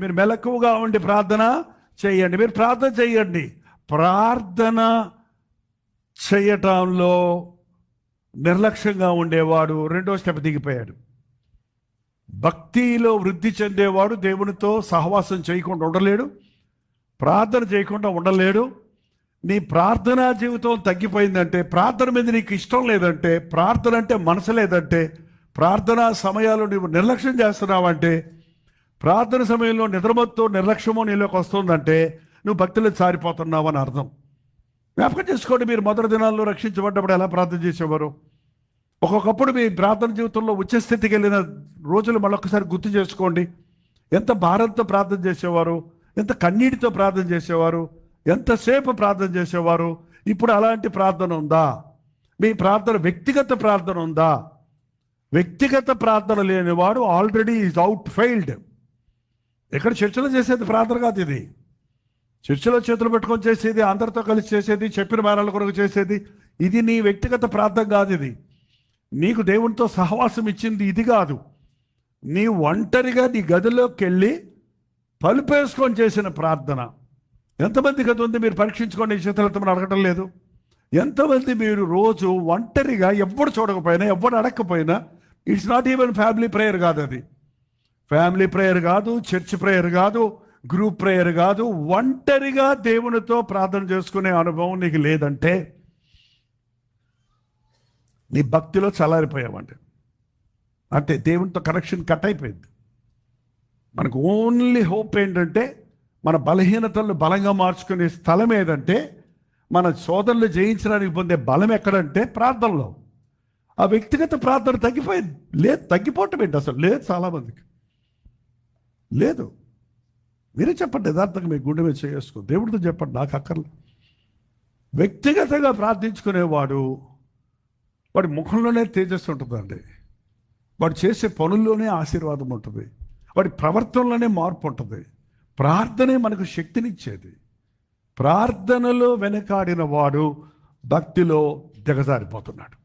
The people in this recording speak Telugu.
మీరు మెలకువగా ఉండి ప్రార్థన చేయండి. మీరు ప్రార్థన చేయండి. ప్రార్థన చేయటంలో నిర్లక్ష్యంగా ఉండేవాడు రెండో స్టెప్ దిగిపోయాడు. భక్తిలో వృద్ధి చెందేవాడు దేవునితో సహవాసం చేయకుండా ఉండలేడు, ప్రార్థన చేయకుండా ఉండలేడు. నీ ప్రార్థనా జీవితం తగ్గిపోయిందంటే, ప్రార్థన మీద నీకు ఇష్టం లేదంటే, ప్రార్థన అంటే మనసు లేదంటే, ప్రార్థనా సమయాలు నువ్వు నిర్లక్ష్యం చేస్తున్నావంటే, ప్రార్థన సమయంలో నిద్రమత్తు నిర్లక్ష్యమో నీలోకి వస్తుందంటే నువ్వు భక్తిలో సారిపోతున్నావు అని అర్థం. జ్ఞాపకం చేసుకోండి, మీరు మొదటి దినాల్లో రక్షించబడ్డప్పుడు ఎలా ప్రార్థన చేసేవారు? ఒక్కొక్కప్పుడు మీ ప్రార్థన జీవితంలో ఉచ్చస్థితికి వెళ్ళిన రోజులు మళ్ళొకసారి గుర్తు చేసుకోండి. ఎంత భారంతో ప్రార్థన చేసేవారు, ఎంత కన్నీటితో ప్రార్థన చేసేవారు, ఎంతసేపు ప్రార్థన చేసేవారు. ఇప్పుడు అలాంటి ప్రార్థన ఉందా? మీ ప్రార్థన వ్యక్తిగత ప్రార్థన ఉందా? వ్యక్తిగత ప్రార్థన లేనివాడు ఆల్రెడీ ఈజ్ అవుట్ ఫెయిల్డ్. ఇక్కడ చర్చలో చేసేది ప్రార్థన కాదు. ఇది చర్చలో చేతులు పెట్టుకొని చేసేది, అందరితో కలిసి చేసేది, చెప్పిన వారాల కొరకు చేసేది. ఇది నీ వ్యక్తిగత ప్రార్థన కాదు. ఇది నీకు దేవునితో సహవాసం ఇచ్చింది ఇది కాదు. నీ ఒంటరిగా నీ గదిలోకి వెళ్ళి పలుపేసుకొని చేసిన ప్రార్థన. ఎంతమంది గది ఉంది మీరు పరీక్షించుకోండి. ఈ చేతులతో అడగటం లేదు. ఎంతమంది మీరు రోజు ఒంటరిగా ఎవ్వడు చూడకపోయినా, ఎవ్వడు అడగకపోయినా, it's not even family prayer కాదు. అది ఫ్యామిలీ ప్రేయర్ కాదు, చర్చ్ ప్రేయర్ కాదు, గ్రూప్ ప్రేయర్ కాదు. ఒంటరిగా దేవునితో ప్రార్థన చేసుకునే అనుభవం నీకు లేదంటే నీ భక్తిలో చల్లారిపోయావంటే, అంటే దేవునితో కనెక్షన్ కట్ అయిపోయింది. మనకు ఓన్లీ హోప్ ఏంటంటే, మన బలహీనతలను బలంగా మార్చుకునే స్థలం ఏదంటే, మన సోదరులు జయించడానికి పొందే బలం ఎక్కడంటే ప్రార్థనలో. ఆ వ్యక్తిగత ప్రార్థన తగ్గిపోయింది. లేదు, తగ్గిపోవటం ఏంటి అసలు? లేదు, చాలామందికి లేదు. మీరే చెప్పండి, యథార్థంగా మీ గుండె మీద చేసుకో, దేవుడితో చెప్పండి, నాకు అక్కర్లేదు. వ్యక్తిగతంగా ప్రార్థించుకునేవాడు వాడి ముఖంలోనే తేజస్సు ఉంటుందండి. వాడు చేసే పనుల్లోనే ఆశీర్వాదం ఉంటుంది. వాడి ప్రవర్తనలోనే మార్పు ఉంటుంది. ప్రార్థనే మనకు శక్తినిచ్చేది. ప్రార్థనలో వెనకాడిన వాడు భక్తిలో దిగజారిపోతున్నాడు.